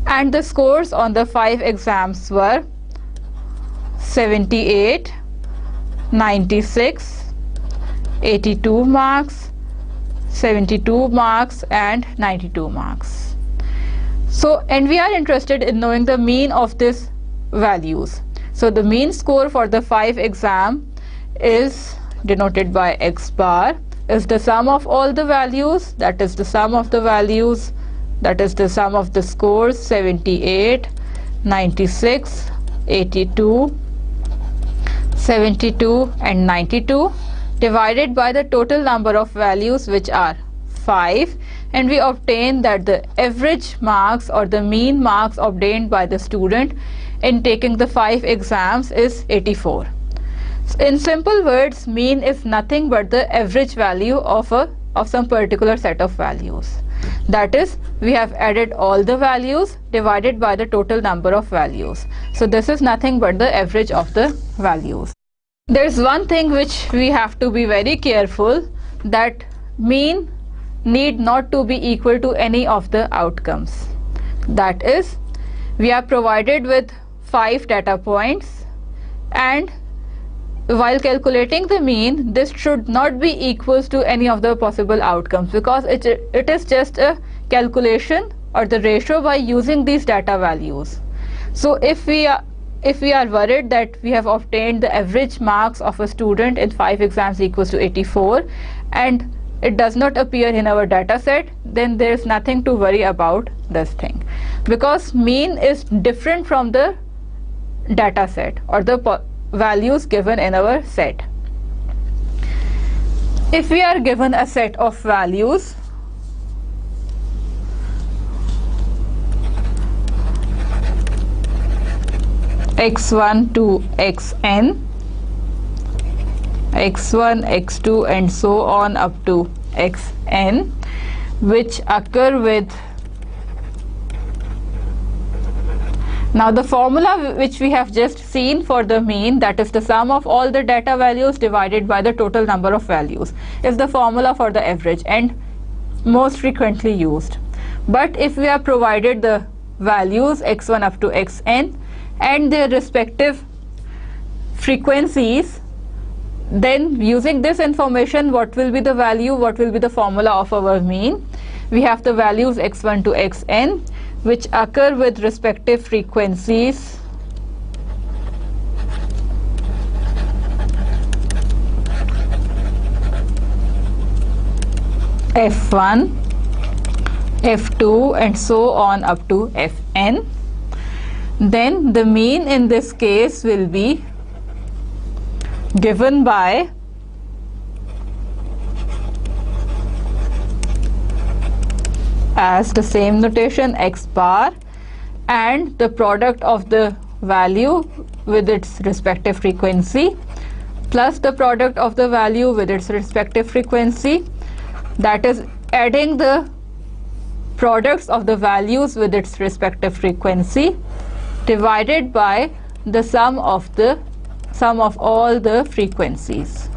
and the scores on the 5 exams were 78, 96, 82 marks, 72 marks and 92 marks. So, and we are interested in knowing the mean of these values. So the mean score for the 5 exam is denoted by x bar, is the sum of all the values, that is the sum of the values, that is the sum of the scores 78, 96, 82, 72 and 92 divided by the total number of values, which are 5, and we obtain that the average marks or the mean marks obtained by the student in taking the 5 exams is 84. So in simple words, mean is nothing but the average value of some particular set of values. That is, we have added all the values divided by the total number of values. So this is nothing but the average of the values. There is one thing which we have to be very careful, that mean need not to be equal to any of the outcomes. That is, we are provided with 5 data points, and while calculating the mean, this should not be equals to any of the possible outcomes, because it is just a calculation or the ratio by using these data values. So if we are worried that we have obtained the average marks of a student in 5 exams equals to 84 and it does not appear in our data set, then there is nothing to worry about this thing, because mean is different from the data set or the values given in our set. If we are given a set of values x1 to xn, x1, x2 and so on up to xn, which occur with, now the formula which we have just seen for the mean, that is the sum of all the data values divided by the total number of values, is the formula for the average and most frequently used. But if we are provided the values x1 up to xn and their respective frequencies, then using this information, what will be the value, what will be the formula of our mean? We have the values x1 to xn which occur with respective frequencies f1, f2 and so on up to fn. Then the mean in this case will be given by as the same notation x bar and the product of the value with its respective frequency plus the product of the value with its respective frequency, that is adding the products of the values with its respective frequency divided by the sum of all the frequencies.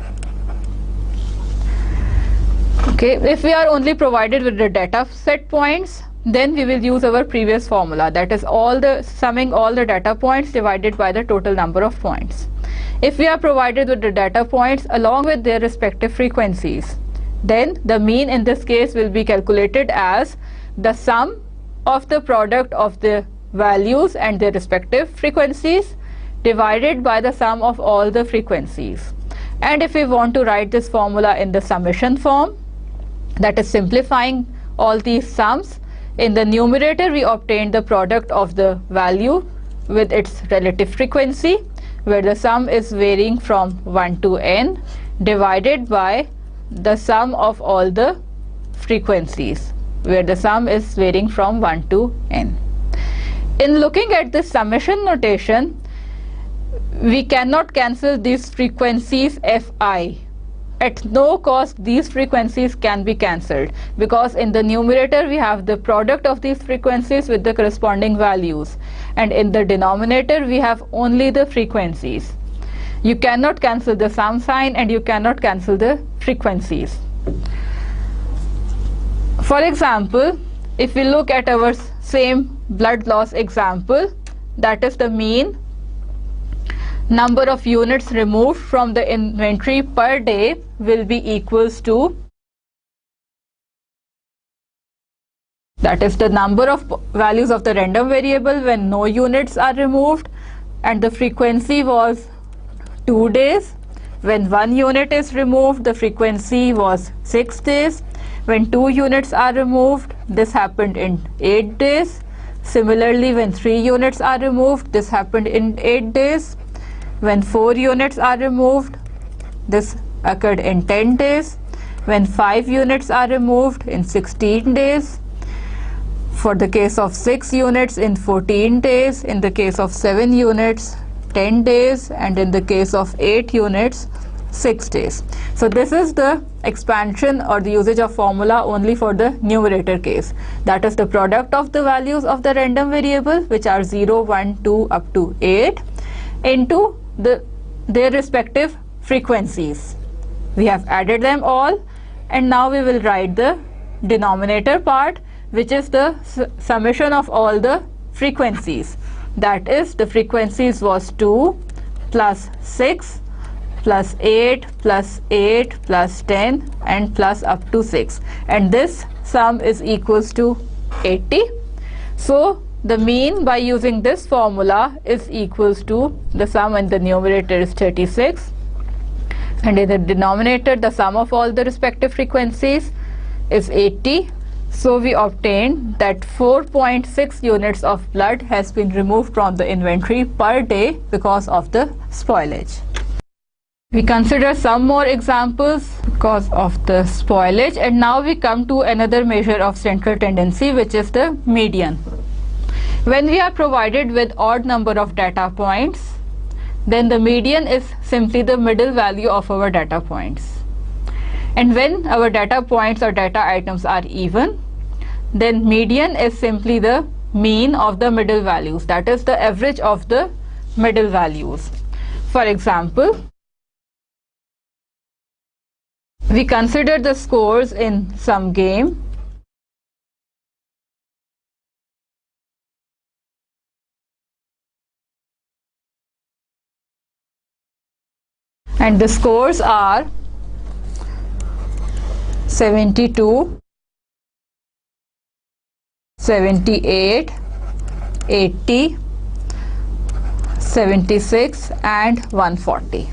Okay, if we are only provided with the data set points, then we will use our previous formula, that is summing all the data points divided by the total number of points. If we are provided with the data points along with their respective frequencies, then the mean in this case will be calculated as the sum of the product of the values and their respective frequencies divided by the sum of all the frequencies. And if we want to write this formula in the summation form, that is simplifying all these sums, in the numerator we obtain the product of the value with its relative frequency, where the sum is varying from 1 to n, divided by the sum of all the frequencies, where the sum is varying from 1 to n. In looking at this summation notation, we cannot cancel these frequencies fi. At no cost these frequencies can be cancelled, because in the numerator we have the product of these frequencies with the corresponding values, and in the denominator we have only the frequencies. You cannot cancel the sum sign and you cannot cancel the frequencies. For example, if we look at our same blood loss example, that is the mean number of units removed from the inventory per day will be equals to, that is the number of values of the random variable when no units are removed, and the frequency was 2 days. When 1 unit is removed, the frequency was 6 days. When 2 units are removed, this happened in 8 days. Similarly, when 3 units are removed, this happened in 8 days. When 4 units are removed, this occurred in 10 days. When 5 units are removed, in 16 days. For the case of 6 units, in 14 days. In the case of 7 units, 10 days. And in the case of 8 units, 6 days. So this is the expansion or the usage of formula only for the numerator case. That is the product of the values of the random variable, which are 0, 1, 2 up to 8, into their respective frequencies. We have added them all, and now we will write the denominator part, which is the summation of all the frequencies. That is, the frequencies was 2 plus 6 plus 8 plus 8 plus 10 and plus up to 6, and this sum is equals to 80. So the mean by using this formula is equals to, the sum in the numerator is 36, and in the denominator the sum of all the respective frequencies is 80. So we obtained that 4.6 units of blood has been removed from the inventory per day because of the spoilage. We consider some more examples because of the spoilage, and now we come to another measure of central tendency, which is the median. When we are provided with odd number of data points, then the median is simply the middle value of our data points. And when our data points or data items are even, then median is simply the mean of the middle values, that is the average of the middle values. For example, we consider the scores in some game. And the scores are 72, 78, 80, 76 and 140.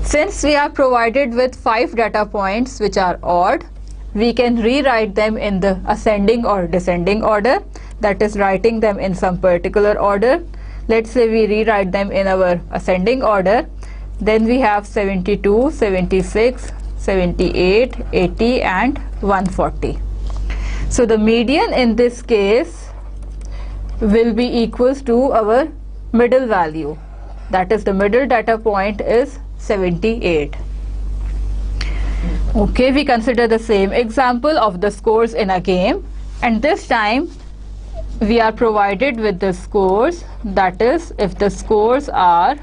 Since we are provided with 5 data points which are odd, we can rewrite them in the ascending or descending order, that is writing them in some particular order. Let's say we rewrite them in our ascending order. Then we have 72, 76, 78, 80 and 140. So the median in this case will be equals to our middle value, that is the middle data point is 78. Okay, we consider the same example of the scores in a game, and this time we are provided with the scores, that is if the scores are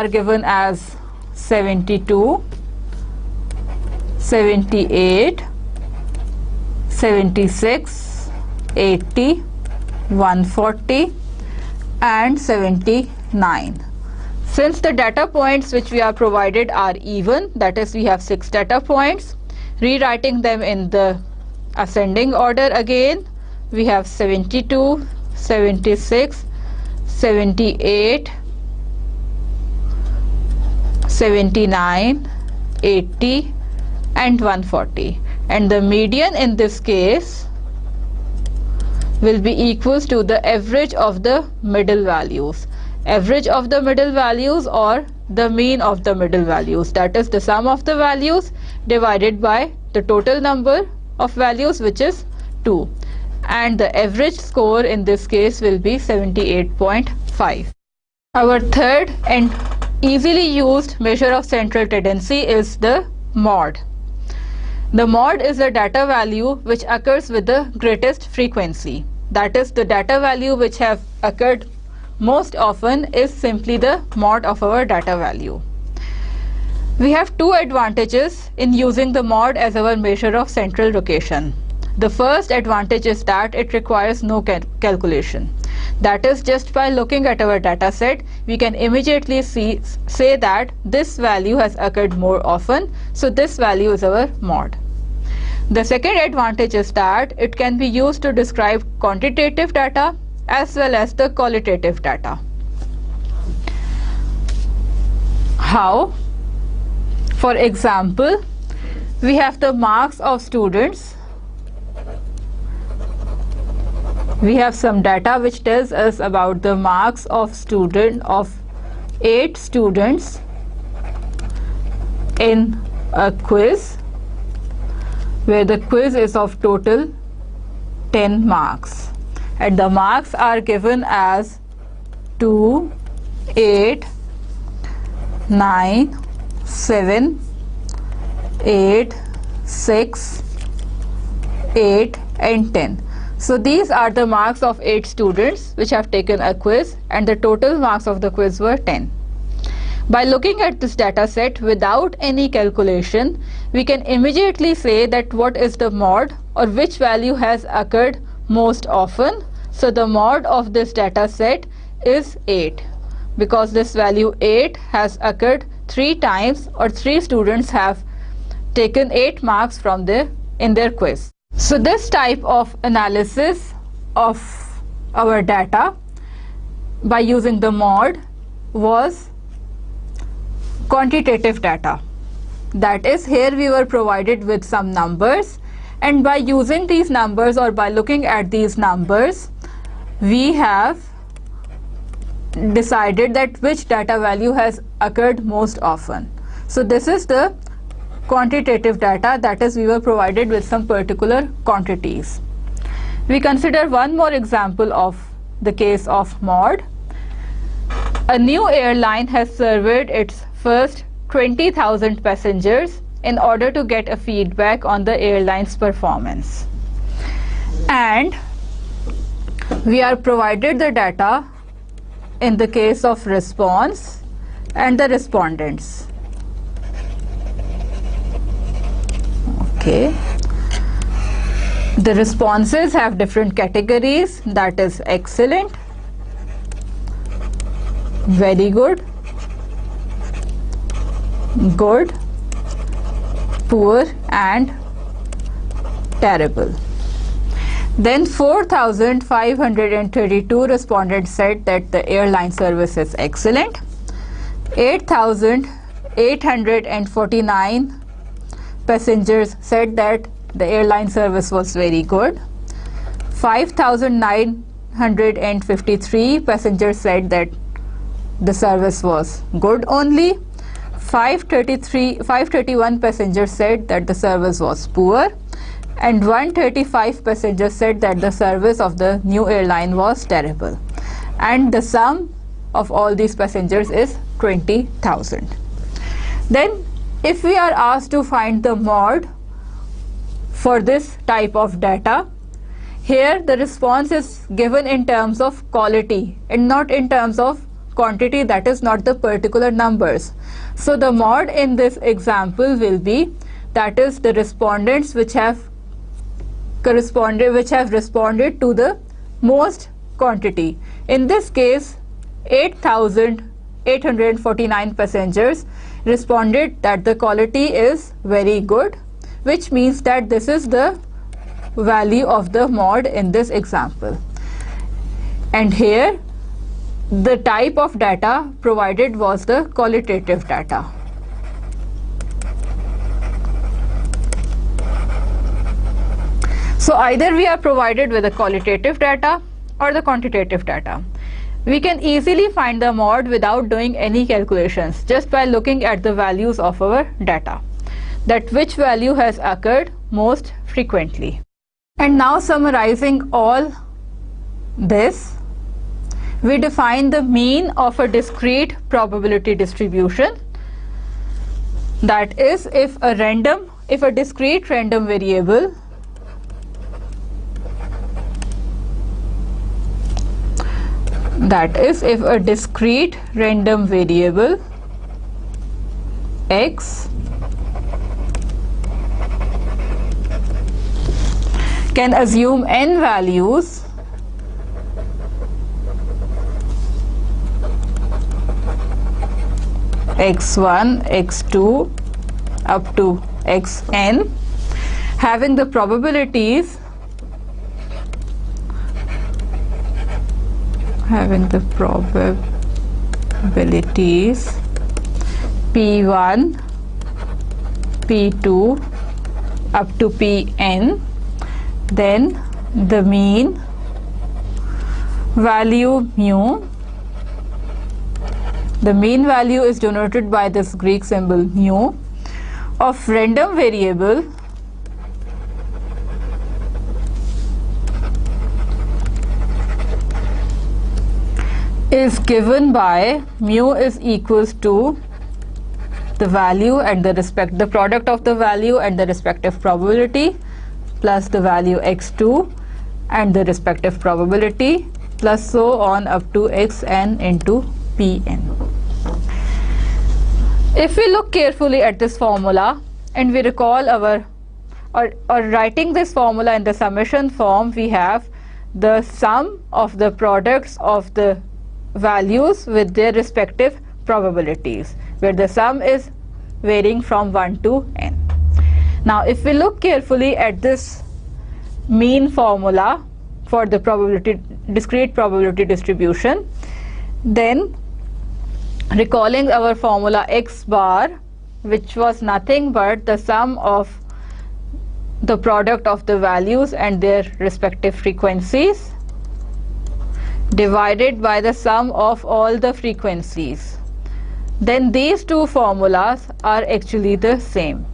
given as 72, 78, 76, 80, 140 and 79. Since the data points which we are provided are even, that is we have 6 data points, rewriting them in the ascending order again, we have 72, 76, 78, 79, 80 and 140, and the median in this case will be equals to the average of the middle values. Average of the middle values or the mean of the middle values, that is the sum of the values divided by the total number of values, which is 2, and the average score in this case will be 78.5. Our third and easily used measure of central tendency is the mode. The mode is a data value which occurs with the greatest frequency, that is the data value which have occurred most often is simply the mode of our data value. We have two advantages in using the mode as our measure of central location. The first advantage is that it requires no calculation. That is, just by looking at our data set, we can immediately say that this value has occurred more often, so this value is our mode. The second advantage is that it can be used to describe quantitative data as well as the qualitative data. How? For example, we have the marks of students. We have some data which tells us about the marks of 8 students in a quiz, where the quiz is of total 10 marks, and the marks are given as 2, 8, 9, 7, 8, 6, 8 and 10. So these are the marks of 8 students which have taken a quiz, and the total marks of the quiz were 10. By looking at this data set without any calculation, we can immediately say that what is the mode or which value has occurred most often. So the mode of this data set is 8, because this value 8 has occurred 3 times, or 3 students have taken 8 marks from in their quiz. So this type of analysis of our data by using the mode was quantitative data. That is, here we were provided with some numbers, and by using these numbers or by looking at these numbers, we have decided that which data value has occurred most often. So this is the quantitative data, that is, we were provided with some particular quantities. We consider one more example of the case of mode. A new airline has surveyed its first 20,000 passengers in order to get a feedback on the airline's performance, and we are provided the data in the case of response and the respondents. Okay. The responses have different categories, that is excellent, very good, good, poor and terrible. Then 4,532 respondents said that the airline service is excellent. 8,849 passengers said that the airline service was very good. 5,953 passengers said that the service was good only. 531 passengers said that the service was poor, and 135 passengers said that the service of the new airline was terrible, and the sum of all these passengers is 20,000. Then if we are asked to find the mod for this type of data, here the response is given in terms of quality and not in terms of quantity, that is not the particular numbers. So the mod in this example will be, that is the respondents which have responded to the most quantity. In this case 8,849 passengers responded that the quality is very good, which means that this is the value of the mod in this example. And here the type of data provided was the qualitative data. So either we are provided with the qualitative data or the quantitative data. We can easily find the mod without doing any calculations, just by looking at the values of our data, that which value has occurred most frequently. And now summarizing all this, we define the mean of a discrete probability distribution. That is, if a discrete random variable x can assume n values x1, x2 up to xn, having the probabilities p1, p2 up to pn, then the mean value mu. The mean value is denoted by this Greek symbol mu of random variable is given by mu is equals to the value and the product of the value and the respective probability plus the value x2 and the respective probability plus so on up to xn into pn. If we look carefully at this formula and we recall or writing this formula in the summation form, we have the sum of the products of the values with their respective probabilities, where the sum is varying from 1 to n. Now if we look carefully at this mean formula for the discrete probability distribution, then recalling our formula x bar, which was nothing but the sum of the product of the values and their respective frequencies divided by the sum of all the frequencies, then these two formulas are actually the same,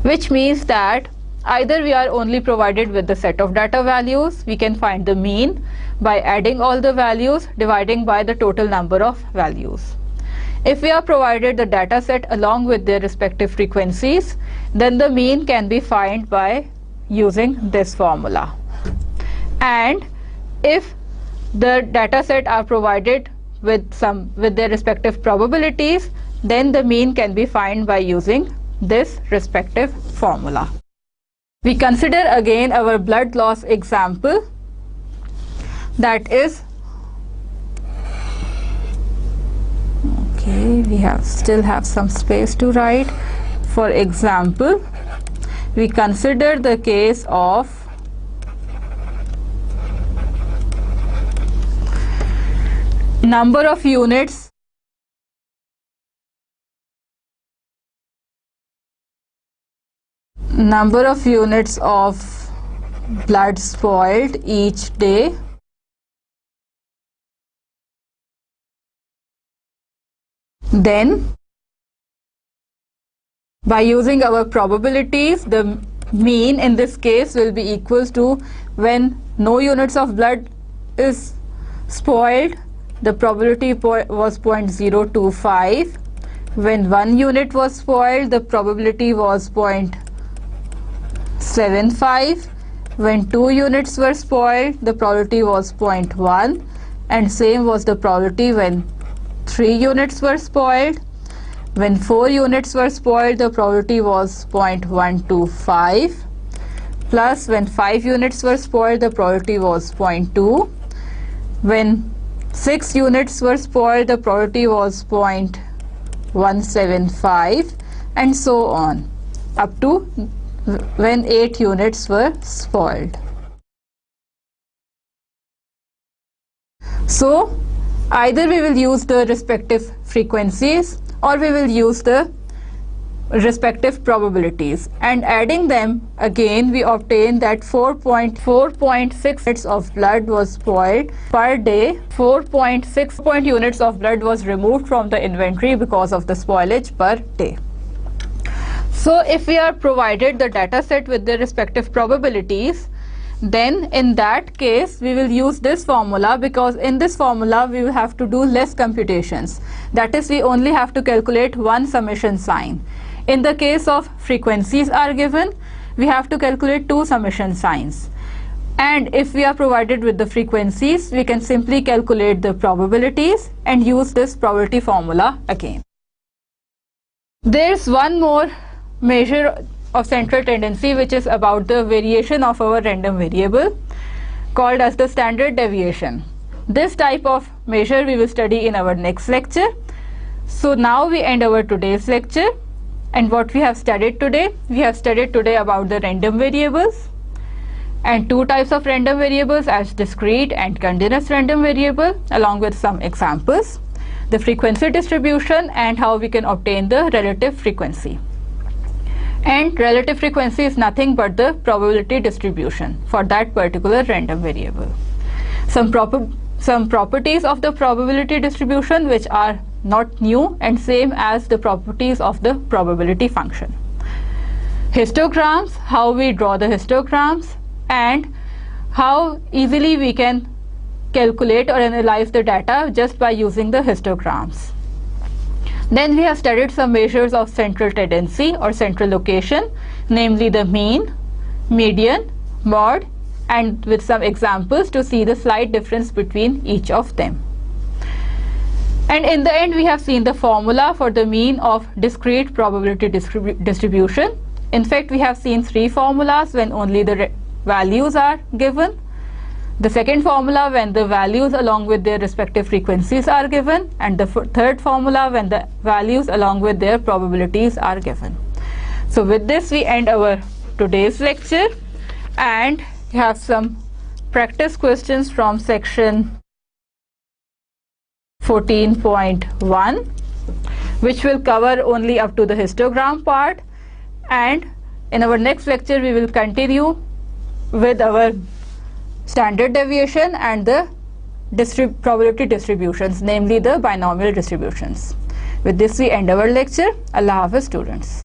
which means that either we are only provided with the set of data values, we can find the mean by adding all the values dividing by the total number of values. If we are provided the data set along with their respective frequencies, then the mean can be found by using this formula. And if the data set are provided with their respective probabilities, then the mean can be found by using this respective formula. We consider again our blood loss example, that is, okay, we still have some space to write. For example, we consider the case of number of units of blood spoiled each day, then By using our probabilities, the mean in this case will be equals to when no units of blood is spoiled, the probability was 0.025. When 1 unit was spoiled, the probability was 0.75. When 2 units were spoiled, the probability was 0.1, and same was the probability when 3 units were spoiled. When 4 units were spoiled, the probability was 0.125, plus when 5 units were spoiled, the probability was 0.2. When 6 units were spoiled, the probability was 0.175, and so on, up to when 8 units were spoiled. So either we will use the respective frequencies or we will use the respective probabilities, and adding them again we obtain that 4.6 units of blood was spoiled per day. 4.6 units of blood was removed from the inventory because of the spoilage per day. So if we are provided the data set with the respective probabilities, then in that case we will use this formula, because in this formula we will have to do less computations. That is, we only have to calculate one summation sign. In the case of frequencies are given, we have to calculate 2 summation signs. And if we are provided with the frequencies, we can simply calculate the probabilities and use this probability formula again. There's one more measure of central tendency, which is about the variation of our random variable, called as the standard deviation. This type of measure we will study in our next lecture. So now we end our today's lecture, and what we have studied today, we have studied today about the random variables and 2 types of random variables as discrete and continuous random variable, along with some examples, the frequency distribution and how we can obtain the relative frequency. And relative frequency is nothing but the probability distribution for that particular random variable. Some properties of the probability distribution which are not new and same as the properties of the probability function. Histograms, how we draw the histograms, and how easily we can calculate or analyze the data just by using the histograms. Then we have studied some measures of central tendency or central location, namely the mean, median, mode, and with some examples to see the slight difference between each of them. And in the end, we have seen the formula for the mean of discrete probability distribution. In fact, we have seen 3 formulas when only the values are given. The second formula when the values along with their respective frequencies are given, and the third formula when the values along with their probabilities are given. So with this we end our today's lecture, and we have some practice questions from section 14.1, which will cover only up to the histogram part, and in our next lecture we will continue with our standard deviation and the probability distributions, namely the binomial distributions. With this we end our lecture. Allah Hafiz, students.